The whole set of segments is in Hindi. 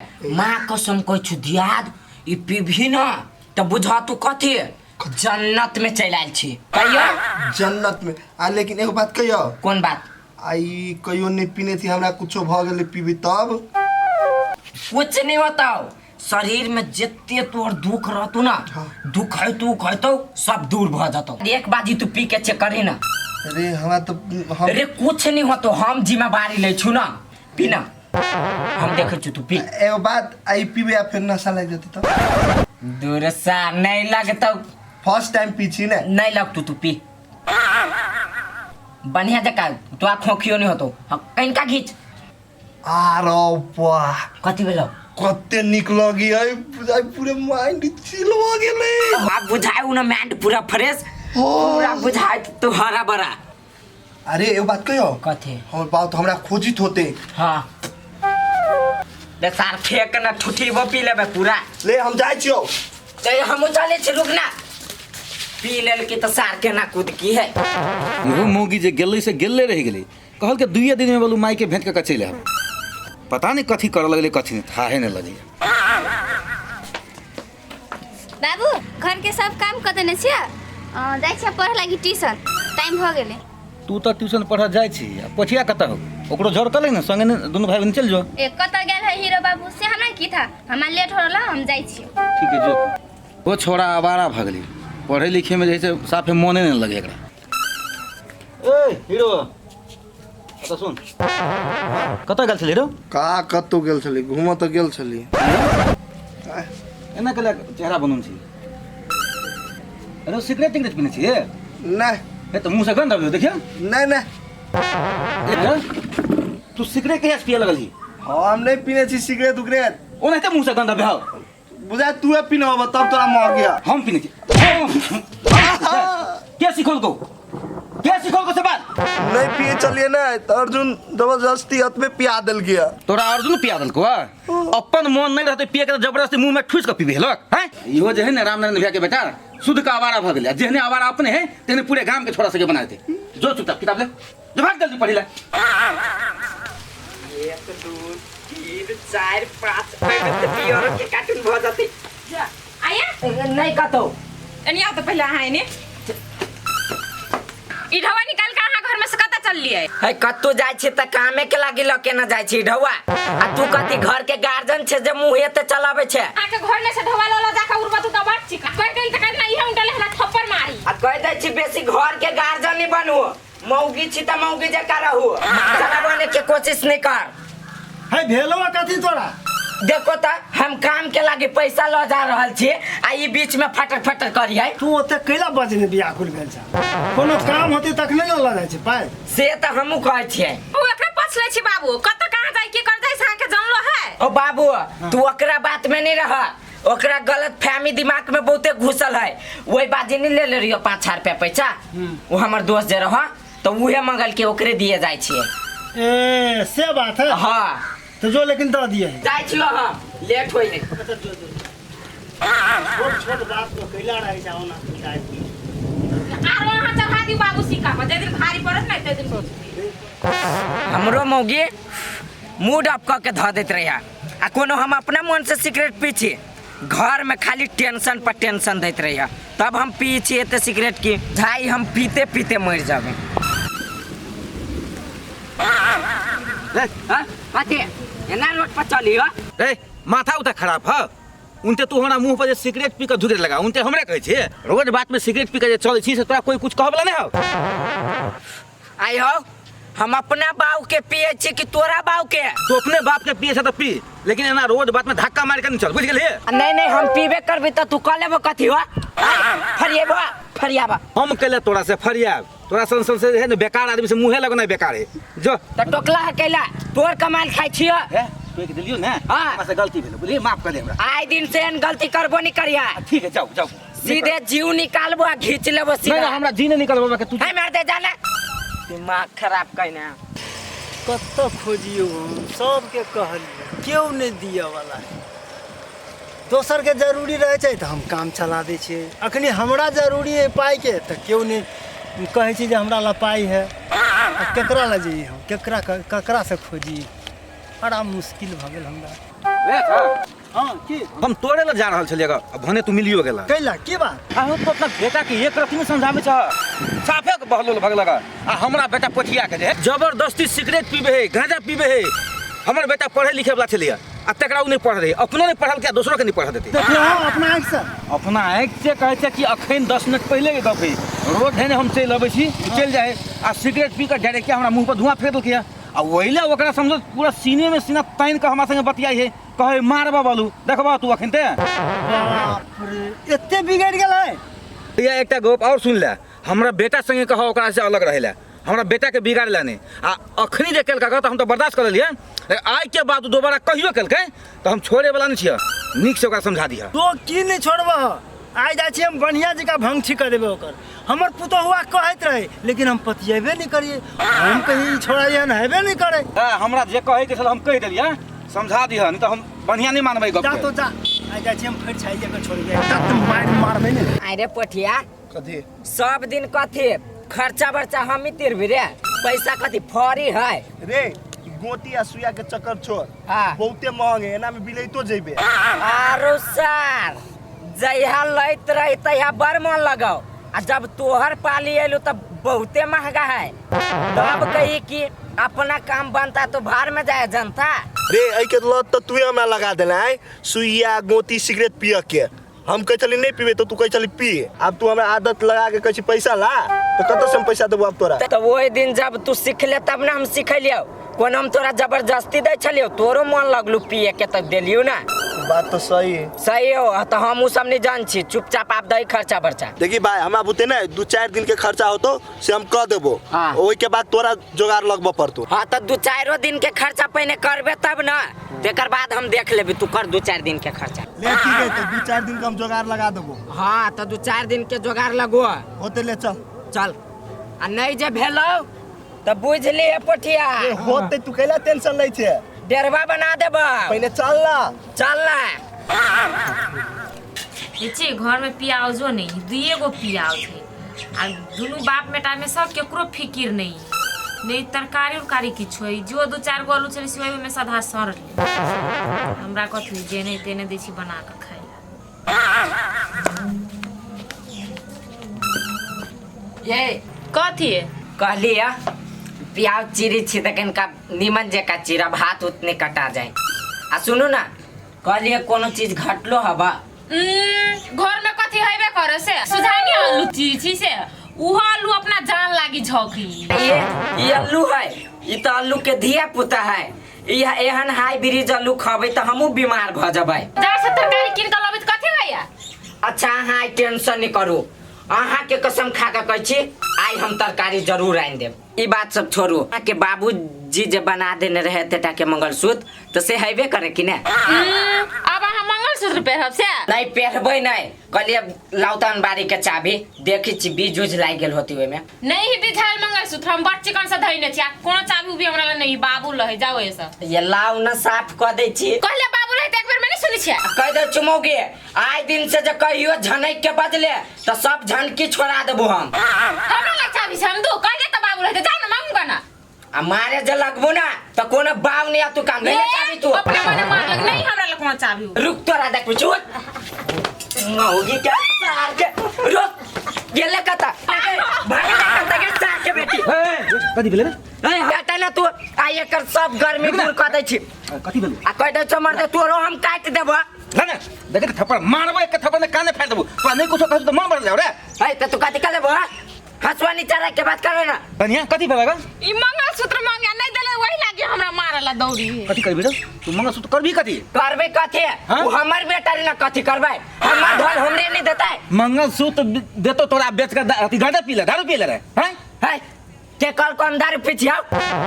माँ कसम कह छु दियाद ई पीभी ना तो बुझा तू कथी जन्नत में चल आयल छी कहियो जन्नत में आ लेकिन एगो बात कहियो कौन बात आई कहियो नहीं पीने थी हमरा कुछो भ गेले पीबी तब कुछ नहीं होता शरीर में जितने तोर दुख रहतु ना दुख है तू कहतो सब दूर भ जातो एक बाजी तू पी के चेक करी ना अरे हमरा तो अरे कुछ नहीं होतो हम जिम्मेवारी ले छु ना पीना हम देखे छु तू पी एगो बात आई पीबे या फिर नशा लग जाती तब दूर सा नहीं लगता फर्स्ट टाइम पीछी ना नहीं लगतू तू पी बढ़िया जका तो आ खोखियो नहीं होतो कहीं का घीच आरो वाह कथी भेलो कते निक लगी है पूरे माइंड चिल हो गेले आप बुझाए ना माइंड पूरा फ्रेश पूरा बुझाए तो हरा भरा अरे एगो बात कहियो कथी हमर बात हमरा खोजित होते हां दे सार फेक ना ठुठी वो पी लेबे पूरा ले हम जाय छियो ते हम चले छी रुक ना पी लेल के तो सार के ना कूद की है इहो मोगी जे गेलै से गेले रह गेलै कहल के दुइये दिन में बोलू माई के भेंट के चले आब पता नहीं कथी कर लगले कथी नहीं था है न लगे बाबू घर के सब काम कर देने छियै जाय छियै पढ़ लागी ट्यूशन टाइम हो गेले तू तो ट्यूशन पढ़ जाय छी पछिया कत हो ओकरो जोर कले न संगे दोनों भाई बहन चल जो एक कत गेल है हीरो बाबू से हमरा की था हमरा लेट हो रहला हम जाय छियै ठीक है जो वो छोड़ा आवारा भगली पढ़े लिखे में जैसे साफे मोने नहीं लगे एकरा ए हीरो तो सुन कत गेल छली रो का कतो गेल छली घूम तो गेल छली एना कला चेहरा बनन छी अरे सिगरेट टिगरेट पीने छी नहीं ए तो मुंह से गंध आबे देखियो नहीं नहीं तू सिगरेट कहिया पिए लगली हम नहीं पीने छी सिगरेट उगरेट ओ नहीं तो मुंह से गंध आबे हां बुझा तू है पीना होगा तब तोरा मर गया हम पीने छी क्या सिखोल को से बात नहीं पिए चलिए ना तो अर्जुन जबरदस्ती हत में पिया दिल गया तोरा अर्जुन पिया दल को अपन मन नहीं रहते पिए के जबरदस्ती मुंह में ठूस के पीबे हलक हैं इहो जे है ना रामनारायण भैया के बेटा शुद्ध का आवारा भ गेल जेहने आवारा अपने है तेने पूरे गांव के छोरा सके बनाए थे जो चुपचाप किताब ले जो भाग जल्दी पढ़ी ले 1 2 3 4 5 पियर के कार्टून भ जाती आया नहीं कतो एनिया तो पहले आए ने ई ढवा निकाल के आहा घर में से कता चल लिए है कत्तो जाय छी त कामे के लागी लके न जाय छी ढवा आ तू कथी घर के गार्जियन छे जे मुंह एते चलावे छे आके घर में से ढवा लला जाका उरबा तू दबाट छी कह गइल त कहना इहे उंटले हमरा थप्पड़ मारी आ कह दे छी बेसी घर के गार्जियन नहीं बनू मौगी छी त मौगी जका रहू चला बने के कोशिश नहीं कर है भेलवा कथी तोरा देखो त हम काम के लागी पैसा ल जा रहल छी आ ई बीच में फटक फटक करियै तू ओते कैला बजे में बियाह खुल गेल छ कोनो काम होते तखने न ल जाय छै पाय से त हमहु कहै छियै ओ एकरा पछले छी बाबू कत कहां जाय की कर जाय सा के जानलो है ओ बाबू तू ओकरा बात में नहीं रह ओकरा गलत फहमी दिमाग में बहुते घुसल है वही बाजी नहीं ले रहियो 5 रुपया पैसा वो हमर दोस्त जे रह तो उहे मंगल के ओकरे दिए जाय छियै ए से बात है हां तो जो लेकिन दे दिए जाय छियो हम लेट होई नहीं छोट छोट बात को कैला रह जाओ ना जाय आरो हां चढ़ा दी बाबू सिक्का में जे दिन भारी पड़त नहीं ते दिन हमरो मौगी मूड अप क के ध देत रहिया आ कोनो हम अपना मन से सिगरेट पी छी घर में खाली टेंशन पर टेंशन देत रहिया तब हम पी छी एते सिगरेट की भाई हम पीते पीते मर जाबे हां आते एना रोड पर चली हो ए माथा उठा खराब है उनते तू हमरा मुंह पर जे सिगरेट पी के धुरे लगा उनते हमरे कहै छे रोज बात में सिगरेट पी के जे चलै छी से तोरा कोई कुछ कहबला नहीं हो आई हो हम अपना बाऊ के पिए छी कि तोरा बाऊ के तू अपने बाप के पिए छ त पी लेकिन एना रोज बात में धक्का मार के नहीं चल बुझ गेली नहीं हम पीबे करबी त तू क लेबो कथी हो फरियाबा हम कहले तोरा से फरियाब तोरा संसन से है न बेकार आदमी से मुंहे लगना बेकार है जो त टोकला है कैला तोर कमाल खाइ छियो तू एक दिलियो ना हाँ। हमरा से गलती भेल बोलिए माफ कर दे हमरा आइ दिन से एन गलती करबो नहीं करिया ठीक है जाओ जाओ सीधे जीव निकालबो आ घींच लेबो नहीं सीधा हमरा जीने निकलबा के तू है मार दे जाना दिमाग खराब कइना कत खोजियो सब के कहलिए केउ नहीं दिया वाला दोसर के जरूरी रहे छै त हम काम चला दे छियै अखनी हमरा जरूरी है पाई के त केउ नहीं कहै छी जे हमरा ला पाई है केकरा ला जइए हम केकरा से खोजी बड़ा मुश्किल भ गेल हमरा रे था हाँ की हम तोड़े ला जा रहल छलिए अब भने तू मिलियो गेला कैला की बात आ तो अपना बेटा के एक रत्ती में समझावे छ साफे के बहलोल भगलगा आ हमरा बेटा पोठिया के जे जबरदस्ती सिगरेट पीबे है गांजा पीबे है हमर बेटा पढ़े लिखे वाला छलिए आ तकरा उ नहीं पढ़ रहे अपनो नहीं पढ़ल के दूसरो के नहीं पढ़ देते देखियो अपना आँख से अपना आँख से कहै छै कि अखन 10 मिनट पहले के गप है रोड है हम चल अबै छी चल जाए आ सिगरेट पी के डायरेक्ट हमरा मुंह पर धुआं फेर देलकै आ ओइला ओकरा समझो पूरा सीने में सीना तान के हमरा संगे बतियाई है कहे मारबा बालू देखबा तू अखन ते बाप रे एते बिगड़ गेल है या एकटा गप और सुन ले हमरा बेटा संगे कहो ओकरा से अलग रहेला हमरा बेटा के बिगाड़ लाने आ अखनी जे केलका त हम तो बर्दाश्त कर लिया आई के बाद दोबारा कहियो केलकै तो हम छोड़े वाला नहीं छियै नीक से ओकरा समझा दिया तो की नहीं छोड़बा आइ जाइ छी हम बढ़िया जगह भंग ठीक कर देबे ओकर हमर पुतहुआ कहैत रहे लेकिन हम पतियेबे नहीं करिए हम कहीं छोड़ाइए न हेबे नहीं करे हमरा जे कहे के छल हम कह देलिए समझा दिया नहीं तो हम बढ़िया नहीं मानबै गप जा तो जा आइ जाइ छी हम फेर छाइए के छोड़ गए तब मार मारबे नहीं अरे पोठिया कथी सब दिन कथी खर्चा बर्चा हम ही तिरबी रे पैसा कथी फरी है रे गोटी आ सुइया के चक्कर छोड़ हाँ। बहुते महंग है एना में बिलैतो जेबे आरो सर जहिया लैत रही तहिया बड़ मन लगाओ आ जब तोहर पाली एलू तब बहुते महंगा है तब कही कि अपना काम बनता तो भार में जाए जनता रे ऐ के लत त तू हमरा लगा देला है सुइया गोटी सिगरेट पिय के हम कह चली नहीं पीबे तो तू कह चली पी अब तू हमरा आदत लगा के कह पैसा ला तो कत से हम पैसा देबो अब तोरा तो वही दिन जब तू सीख ले तब ना हम सिखलियो कोन हम तोरा जबरदस्ती दे छलियो तोरो मन लगलू पिए के तब देलियो ना बात तो सही है सही हो तो हम उ सब नहीं जान छी चुपचाप आप दही खर्चा बर्चा देखी भाई हमरा बुते ना 2-4 दिन के खर्चा होतो से हम कह देबो हाँ। ओई के बाद तोरा जोगार लगबो पड़तो हाँ तो 2-4 दिन के खर्चा पहले करबे तब ना तेकर बाद हम देख लेबे तू कर 2-4 दिन के खर्चा ले ठीक है तो 2-4 दिन का हम जोगार लगा देबो हाँ तो 2-4 दिन के जोगार लगो होते ले चल चल आ नहीं जे भेलो तो बुझ लिए पोठिया ए होते तू कैला टेंशन लै छे डेरवा बना देबो पहले चल ना चल ना नीचे घर में पियाओ जो नहीं दुए गो पियाओ थे आ दुनू बाप बेटा में सब केकरो फिकिर नहीं नहीं तरकारी उरकारी किछो है जो 2-4 गो आलू छली से में सधा सर ले हमरा कथी जे नहीं तेने दै छी बना के खाइला ये कथी कहलिए प्याज चिरी छी त कनिका निमन जका चिरा भात उतने कटा जाए आ सुनू ना कहलिए कोनो चीज घटलो हवा घर में कथी हेबे करे से सुझानी आलू छी से उहो आलू अपना जान लागी झोकी ये आलू है ये तो आलू के धिया पुता है ये एहन हाई ब्रिज आलू खबै त हमहू बीमार भ जबै जा से तरकारी किन के लबित कथी होइया अच्छा अहाँ टेंशन नहीं करू अहाँ के कसम खा के कहै छी आई हम तरकारी जरूर आइन देब ई बात सब छोड़ू अहाँ के बाबूजी जे बना देने रहे तेटा के मंगलसूत्र तो से हेबे करे कि ने अब अहाँ मंगलसूत्र पहिरब से नहीं पहरबै नहीं कहलिए लौतन बारी के चाबी देखी छी बीज उज लाग गेल होती ओइ में नहीं बिछाल मंगलसूत्र हम बच्चे कन से धइने छी कोनो चाबी भी हमरा नहीं बाबू लहे जाओ ऐसा ये लाउ न साफ क दै छी कहले बाबू रहे एक बेर में नहीं सुनी छी कह दे चुमौगे आइ दिन से जे कहियो झनक के बदले तो सब झनकी छोड़ा देबो हम हमरा लग चाबी से हम दो कहले त बाबू रहे जा न मांगू ना आ मारे जे लगबो ना तो कोनो बाव नहीं आ तू काम ले चाबी तू अपने मने मार लग नहीं हमरा लग कोनो चाबी रुक तोरा देख पुछु होगी क्या सार के रुक गेले कता भाग कता के सार के बेटी कथी भेलै रे ए हटा ना तू आ एकर सब गर्मी दूर क दै छी कथी भेलै आ कह दे चमर दे तोरो हम काट देबो ना ना देखे थप्पड़ मारबो एक थप्पड़ ने काने फाड़ देबो तो नहीं कुछ कहू तो मन मर जाओ रे है त तू कथी कर लेबो हसवा नीचा रख के बात करे ना बनिया कथी भेलै ई मंगलसूत्र मांगे नहीं देले वही लागे हमरा मारला दौड़ी कथी करबी रे तू मंगलसूत्र करबी कथी करबे कथी हाँ? वो हमर बेटा रे ना कथी करबै हमर धन हमरे नहीं देतै मंगलसूत्र देतो तोरा बेच के अथी गांजा पी ले दारू पी ले रे हैं है के कल कौन दारू पीछे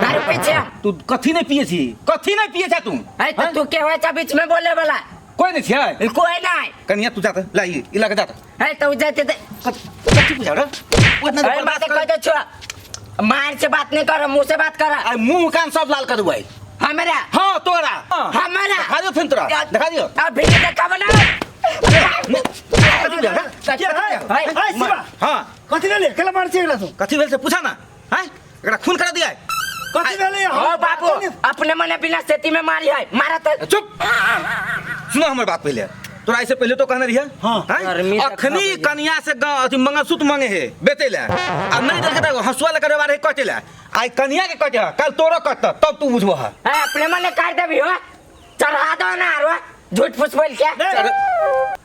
दारू पीछे तू कथी नहीं पिए छी कथी नहीं पिए छ तू है तो तू के होय छ बीच में बोले वाला कोई नहीं छै कोई नहीं कनिया तू जात ला ई इलाका जात है तो जाते कथी पूछा रे ओतना अरे बात कह दे छो मार से बात नहीं कर मुंह से बात कर आ मुंह कान सब लाल कर दुबई हमारा हां तोरा हमारा दिखा दियो फिर तोरा दिखा दियो अब भी देखा बना कथी भेल रे शिवा हां कथी ले केला मार छी एकरा तू कथी भेल से पूछा ना हैं एकरा खून करा दिया कथी भेलै ओ बाबू अपने मने बिना सेती में मारी है मारा तो चुप सुनो हमर बात पहले तोरा ऐसे पहले तो कहने रहिए हाँ। गर्मी तक अखनी खा कन्या से अथी मंगलसूत्र मांगे है बेटे ला अब नहीं देखे तो हंसुआ लेकर बारे कटे ला आई कन्या के कटे कल तोरो कट तब तू बुझबो है अपने मने काट देबी हो चढ़ा दो ना रो झूठ फूस बोल के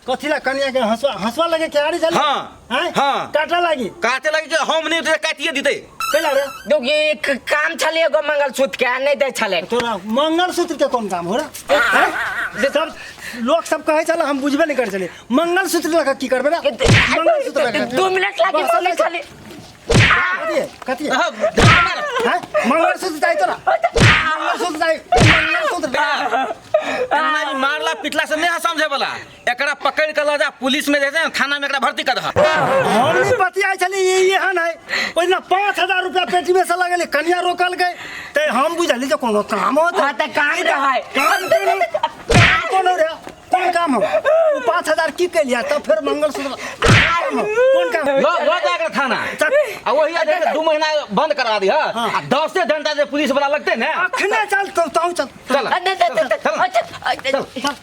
कथी ला कन्या के हंसवा लगे केहाड़ी चले हाँ, हैं हाँ। काटा लागी काटे लगे कि हम नहीं तो काटिए देते कैला रे दो ये काम छले एगो मंगलसूत्र के नहीं दे छले तोरा मंगलसूत्र के कौन काम हो रहा हैं? सब लोग सब कहे चला हम बुझबे नहीं कर चले मंगलसूत्र लगा की करबे ना मंगलसूत्र लगा 2 मिनट लागे बस, चले छले कथी है हैं? मंगलसूत्र चाहिए तोरा मंगलसूत्र चाहिए मंगलसूत्र नहीं मारला पिटला से नहीं समझे वाला एकरा पकड़ के ला जा पुलिस में देते थाना में एकरा भर्ती कर दह हम नहीं बतिया चली ये यहाँ है पहिला 5000 रुपया पेटी में से लगल कन्या रोकल गए ते हम बुझली जो कोनो काम होता हां त काम रहा काम कौन रे कौन काम हो 5000 की के लिया तब फिर मंगलसूत्र कौन काम लो जाकर थाना आ वही आ 2 महीना बंद करा दी हां 10 घंटा से पुलिस वाला लगते ना अखने चल तो चल चल चल